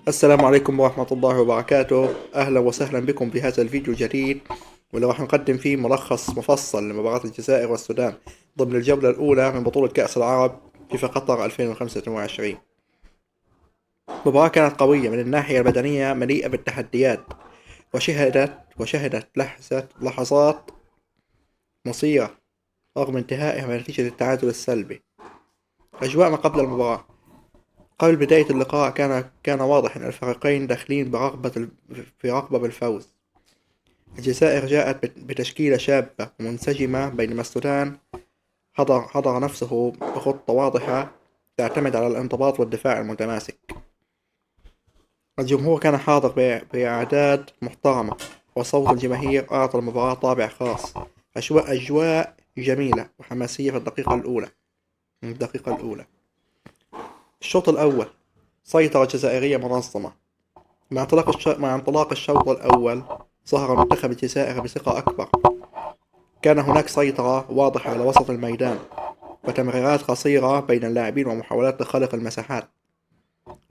السلام عليكم ورحمة الله وبركاته. أهلا وسهلا بكم في هذا الفيديو الجديد، واللي راح نقدم فيه ملخص مفصل لمباراة الجزائر والسودان ضمن الجولة الأولى من بطولة كأس العرب في قطر 2025. مباراة كانت قوية من الناحية البدنية، مليئة بالتحديات، وشهدت لحظات مثيرة رغم انتهائها بنتيجة التعادل السلبي. أجواء ما قبل المباراة. قبل بداية اللقاء كان واضح أن الفريقين داخلين في رغبة بالفوز. الجزائر جاءت بتشكيلة شابة ومنسجمة، بينما السودان حضر نفسه بخطة واضحة تعتمد على الانضباط والدفاع المتماسك. الجمهور كان حاضر بأعداد محترمة، وصوت الجماهير أعطى المباراة طابع خاص. أجواء جميلة وحماسية من الدقيقة الأولى. الشوط الأول. سيطرة جزائرية منظمة. مع انطلاق الشوط الأول، ظهر منتخب الجزائر بثقة أكبر. كان هناك سيطرة واضحة على وسط الميدان، وتمريرات قصيرة بين اللاعبين ومحاولات لخلق المساحات.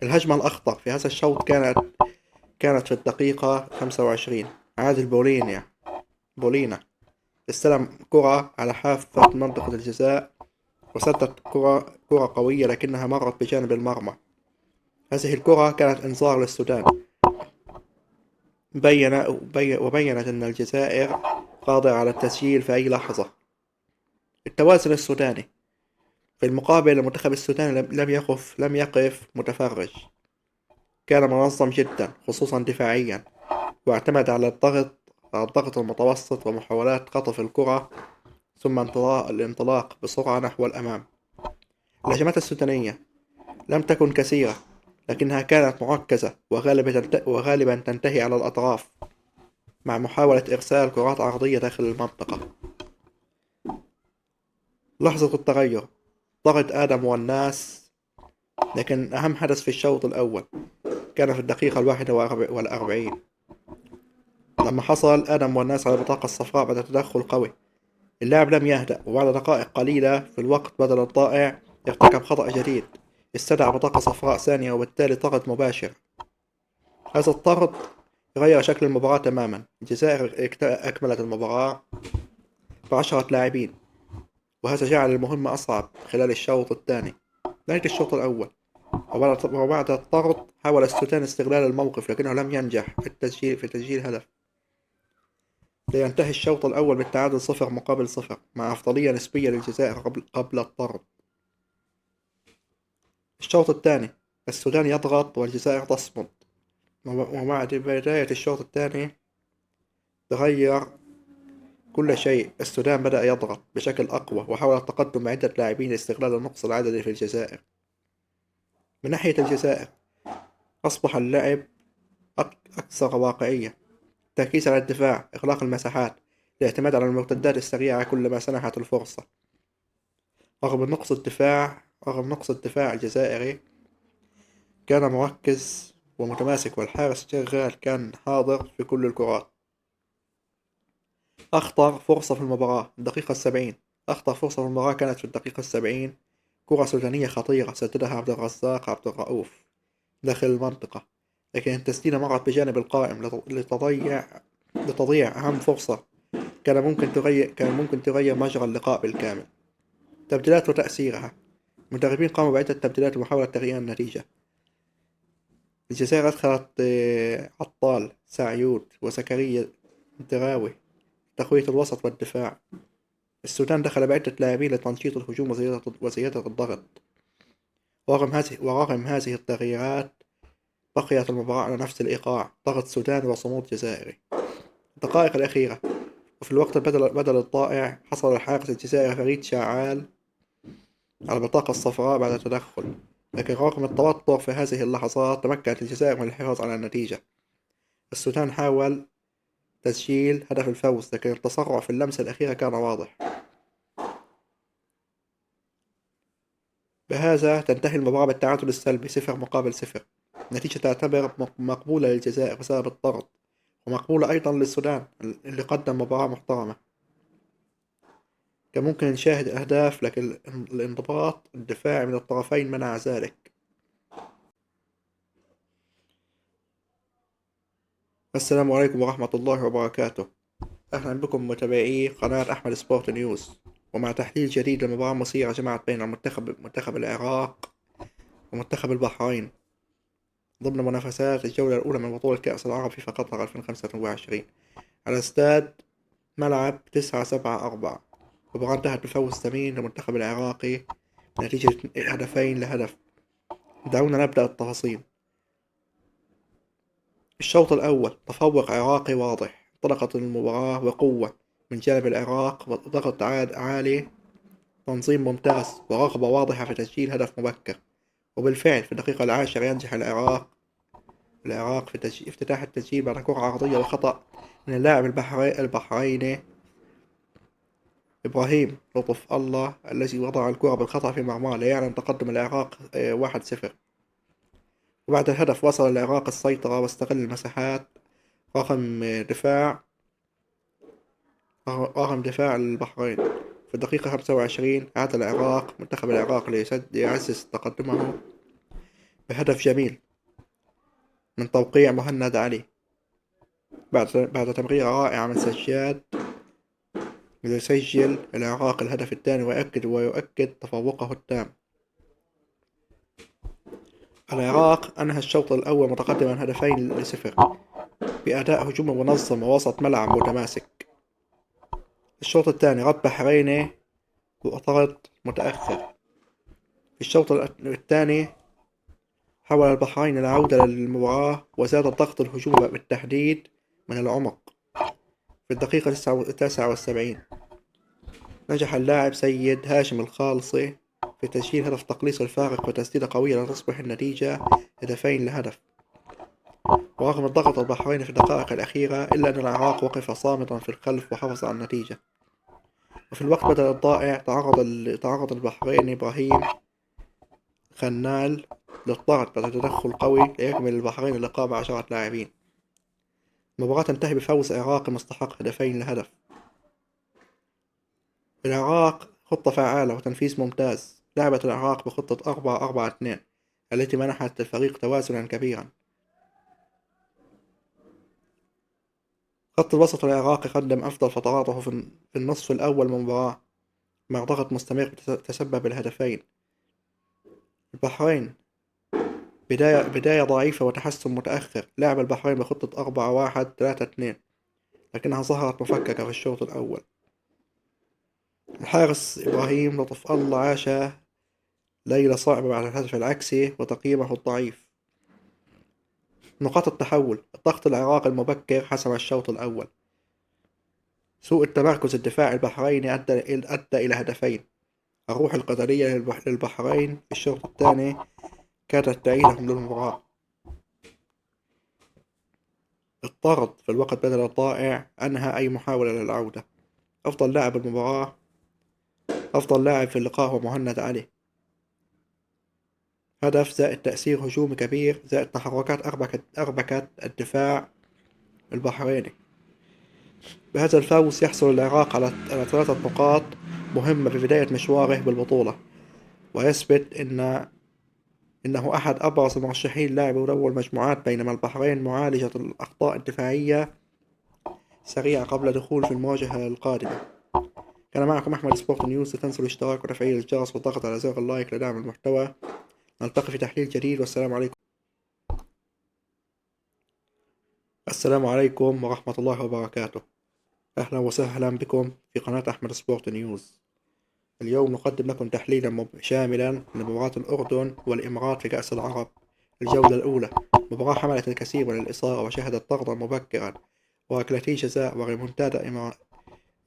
الهجمة الأخطر في هذا الشوط كانت في الدقيقة 25. عادل بولينا استلم كرة على حافة منطقة الجزاء، وسدد كرة قوية لكنها مرت بجانب المرمى. هذه الكرة كانت إنذار للسودان. وبينت أن الجزائر قادرة على التسجيل في أي لحظة. التوازن السوداني. في المقابل، المنتخب السوداني لم يقف متفرج. كان منظم جدا خصوصا دفاعيا، واعتمد على الضغط المتوسط ومحاولات خطف الكرة، ثم الانطلاق بسرعة نحو الأمام. الهجمات السودانية لم تكن كثيرة، لكنها كانت مركزة وغالبا تنتهي على الأطراف، مع محاولة إرسال كرات عرضية داخل المنطقة. لحظة التغير. طرد آدم والناس. لكن أهم حدث في الشوط الأول كان في الدقيقة 41، لما حصل آدم والناس على البطاقة الصفراء بعد تدخل قوي. اللاعب لم يهدأ، وبعد دقائق قليلة في الوقت بدل الضائع ارتكب خطأ جديد. استدعى بطاقة صفراء ثانية، وبالتالي طرد مباشر. هذا الطرد غير شكل المباراة تماما. الجزائر أكملت المباراة بعشرة لاعبين، وهذا جعل المهمة أصعب خلال الشوط الثاني. نهاية الشوط الأول. وبعد الطرد حاول السودان استغلال الموقف، لكنه لم ينجح في تسجيل هدف، لينتهي الشوط الأول بالتعادل 0-0، مع أفضلية نسبية للجزائر قبل الطرد. الشوط الثاني. السودان يضغط والجزائر تصمد. ومع بداية الشوط الثاني تغير كل شيء. السودان بدأ يضغط بشكل أقوى، وحاول التقدم بعدة لاعبين لاستغلال النقص العددي في الجزائر. من ناحية الجزائر، أصبح اللعب أكثر واقعية. التركيز على الدفاع، إغلاق المساحات، الاعتماد على المرتدات السريعة كلما سنحت الفرصة. رغم نقص الدفاع الجزائري كان مركز ومتماسك، والحارس شغال كان حاضر في كل الكرات. أخطر فرصة في المباراة الدقيقة 70. أخطر فرصة في المباراة كانت في الدقيقة 70. كرة سودانية خطيرة سددها عبد الرزاق عبد الرؤوف داخل المنطقة، لكن التسديدة مرت بجانب القائم لتضيع أهم فرصة كان ممكن تغير مجرى اللقاء بالكامل. تبديلات وتأثيرها. المدربين قاموا بعدة تبديلات ومحاولة تغيير النتيجة. الجزائر أدخلت عطال، سعيود، وزكريا الدراوي، تقوية الوسط والدفاع. السودان دخل بعدة لاعبين لتنشيط الهجوم وزيادة الضغط. ورغم هذه التغييرات، بقيت المباراة على نفس الإيقاع، ضغط سوداني وصمود جزائري. الدقائق الأخيرة. وفي الوقت بدل الضائع، حصل الحارس الجزائري فريد شعال على البطاقة الصفراء بعد تدخل، لكن رغم التوتر في هذه اللحظات تمكنت الجزائر من الحفاظ على النتيجة. السودان حاول تسجيل هدف الفوز، لكن التسرع في اللمسة الأخيرة كان واضح. بهذا تنتهي المباراة بالتعادل السلبي 0-0. نتيجة تعتبر مقبولة للجزائر بسبب الطرد، ومقبولة أيضا للسودان اللي قدم مباراة محترمة. كان ممكن نشاهد أهداف، لكن الانضباط الدفاعي من الطرفين منع ذلك. السلام عليكم ورحمة الله وبركاته. أهلا بكم متابعي قناة أحمد سبورت نيوز، ومع تحليل جديد لمباراة مثيرة جمعت بين منتخب العراق ومنتخب البحرين ضمن منافسات الجولة الأولى من بطولة كأس العرب في قطر 2025 على استاد ملعب 974. المباراة انتهت بفوز ثمين للمنتخب العراقي بنتيجة 2-1. دعونا نبدأ التفاصيل. الشوط الأول تفوق عراقي واضح، انطلقت المباراة بقوة من جانب العراق، ضغط عالي، تنظيم ممتاز ورغبة واضحة في تسجيل هدف مبكر. وبالفعل في الدقيقة العاشرة ينجح العراق في افتتاح التسجيل بعد كرة عرضية وخطأ من اللاعب البحريني إبراهيم لطف الله، الذي وضع الكرة بالخطأ في مرماه ليعلن تقدم العراق 1-0. وبعد الهدف وصل العراق السيطرة واستغل المساحات رغم دفاع رغم دفاع البحرين. في الدقيقة 25 عاد منتخب العراق ليعزز تقدمه بهدف جميل من توقيع مهند علي بعد تمريرة رائعة من سجاد، ليسجل العراق الهدف الثاني ويؤكد تفوقه التام. العراق أنهى الشوط الأول متقدما 2-0 بأداء هجومي منظم ووسط ملعب متماسك. الشوط الثاني رد بحريني وطرد متأخر. في الشوط الثاني حاول البحرين العودة للمباراة وزاد الضغط الهجومي بالتحديد من العمق. في الدقيقة 79 نجح اللاعب سيد هاشم الخالصي في تسجيل هدف تقليص الفارق وتسديدة قوية لتصبح النتيجة 2-1. ورغم الضغط البحريني في الدقائق الأخيرة إلا أن العراق وقف صامتا في الخلف وحافظ على النتيجة. وفي الوقت بدل الضائع تعرض البحريني إبراهيم خنال للطرد بعد تدخل قوي ليكمل البحرين اللقاء ب10 لاعبين. المباراة تنتهي بفوز عراقي مستحق 2-0. العراق خطة فعالة وتنفيذ ممتاز. لعبت العراق بخطة 4-4-2 التي منحت الفريق توازنا كبيرا. خط الوسط العراقي قدم أفضل فتراته في النصف الأول من المباراة مع ضغط مستمر تسبب الهدفين. البحرين بداية ضعيفة وتحسن متأخر. لعب البحرين بخطة 4-1-3-2 لكنها ظهرت مفككة في الشوط الأول. الحارس إبراهيم لطف الله عاش ليلة صعبة بعد الهدف العكسي وتقييمه الضعيف. نقاط التحول: الضغط العراقي المبكر حسم الشوط الأول. سوء التمركز الدفاعي البحريني أدى إلى هدفين. الروح القتالية للبحرين في الشوط الثاني كادت تعيدهم للمباراة. الطرد في الوقت بدل الضائع أنهى أي محاولة للعودة. أفضل لاعب في اللقاء هو مهند علي. هدف زائد تأثير هجومي كبير زائد تحركات أربكت الدفاع البحريني. بهذا الفوز يحصل العراق على 3 نقاط مهمة في بداية مشواره بالبطولة، ويثبت إنه أحد أبرز المرشحين لاعبي دور المجموعات، بينما البحرين معالجة الأخطاء الدفاعية سريعة قبل دخول في المواجهة القادمة. كان معكم أحمد سبورت نيوز. لا تنسوا الاشتراك وتفعيل الجرس والضغط على زر اللايك لدعم المحتوى. نلتقي في تحليل جديد، والسلام عليكم. السلام عليكم ورحمة الله وبركاته. أهلا وسهلا بكم في قناة أحمد سبورت نيوز. اليوم نقدم لكم تحليلا شاملا لمباراة الأردن والإمارات في كأس العرب الجولة الأولى. مباراة حملت الكثير من الإثارة وشهدت طردا مبكرا وركلتي جزاء وريمونتادا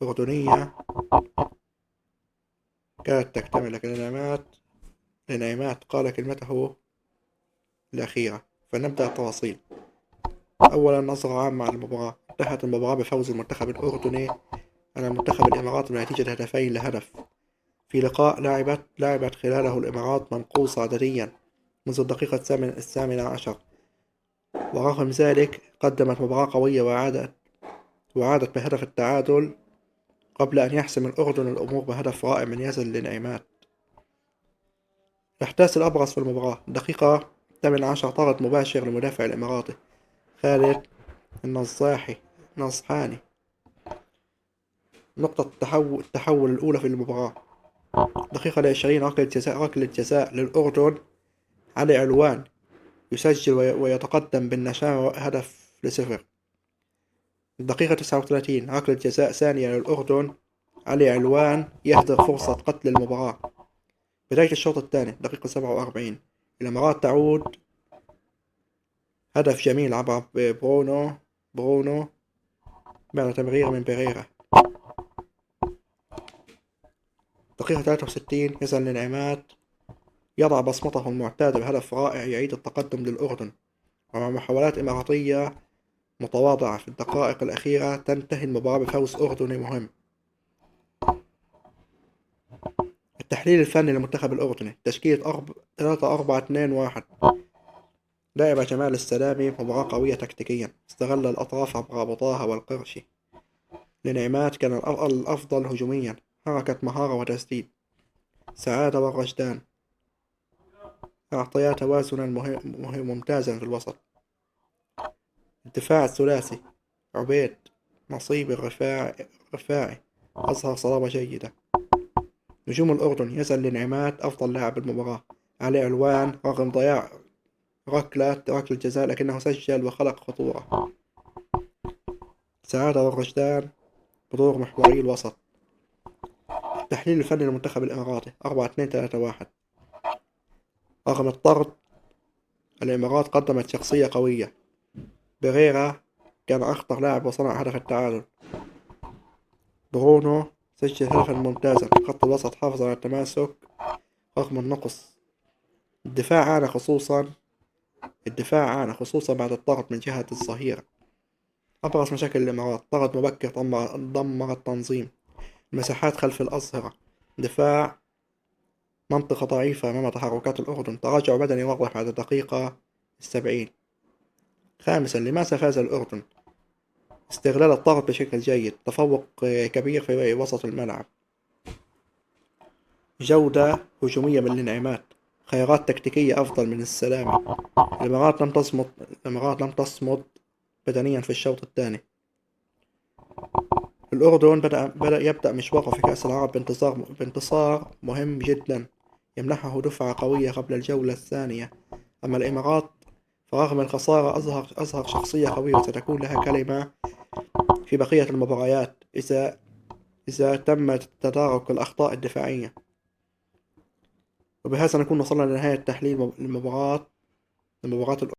أردنية كانت تكتمل، لكن لنعمات قال كلمته الأخيرة. فنبدأ التفاصيل. أولا نظرة عامة على المباراة. انتهت المباراة بفوز المنتخب الأردني على منتخب الإمارات بنتيجة 2-1 في لقاء لعبت خلاله الإمارات منقوصة عدديا منذ الدقيقة 18. ورغم ذلك قدمت مباراة قوية وعادت بهدف التعادل قبل أن يحسم الأردن الأمور بهدف رائع من يزن لنعمات. الأحداث الأبرز في المباراة: دقيقة 18 طرد مباشر للمدافع الإماراتي خالد النصاحي نصحاني. نقطة التحول الأولى في المباراة. دقيقة 20 ركلة جزاء للأردن. علي علوان يسجل ويتقدم بالنشامة هدف لصفر. الدقيقة 39 ركلة جزاء ثانية للأردن. علي علوان يهدر فرصة قتل المباراة. بداية الشوط الثاني دقيقة 47 الإمارات تعود. هدف جميل عبر برونو بعد تمريرة من بيريرا. دقيقة 63 يزن لنعمات يضع بصمته المعتادة بهدف رائع يعيد التقدم للأردن. ومع محاولات إماراتية متواضعة في الدقائق الأخيرة تنتهي المباراة بفوز أردني مهم. التحليل الفني للمنتخب الأردني. تشكيلة 3-4-2-1. لعب جمال السلامي مباراة قوية تكتيكيا، استغل الأطراف عبر أبو طه والقرشي. لنعمات كان الأفضل هجوميا، حركة مهارة وتسديد. سعادة والرشدان أعطيا توازنا ممتازا في الوسط. الدفاع الثلاثي عبيد نصيب الرفاعي أظهر صلابة جيدة. نجوم الأردن يزن لنعمات أفضل لاعب المباراة. علي علوان رغم ضياع ركلة جزاء لكنه سجل وخلق خطورة. سعادة والرشدان بدور محوري الوسط. التحليل الفني للمنتخب الإماراتي 4-2-3-1. رغم الطرد الإمارات قدمت شخصية قوية. بيريرا كان أخطر لاعب وصنع هدف التعادل. برونو سجل هدفا ممتازا. خط الوسط حافظ على التماسك رغم النقص. الدفاع عانى خصوصا بعد الضغط من جهة الظهيرة. أبرز مشاكل الإمارات: طرد مبكر دمر التنظيم. المساحات خلف الأظهرة. دفاع منطقة ضعيفة أمام تحركات الأردن. تراجع بدني واضح بعد الدقيقة 70. خامسا، لماذا فاز الأردن؟ استغلال الضغط بشكل جيد، تفوق كبير في وسط الملعب، جودة هجومية من الانعماد، خيارات تكتيكية أفضل من السلامي. الإمارات لم تصمد بدنيا في الشوط الثاني. الأردن يبدأ مشواره في كأس العرب بانتصار مهم جدا يمنحه دفعة قوية قبل الجولة الثانية. أما الإمارات فرغم الخسارة أظهر شخصية قوية وستكون لها كلمة في بقية المباريات إذا تم تدارك الأخطاء الدفاعية. وبهذا نكون وصلنا لنهاية تحليل المباراة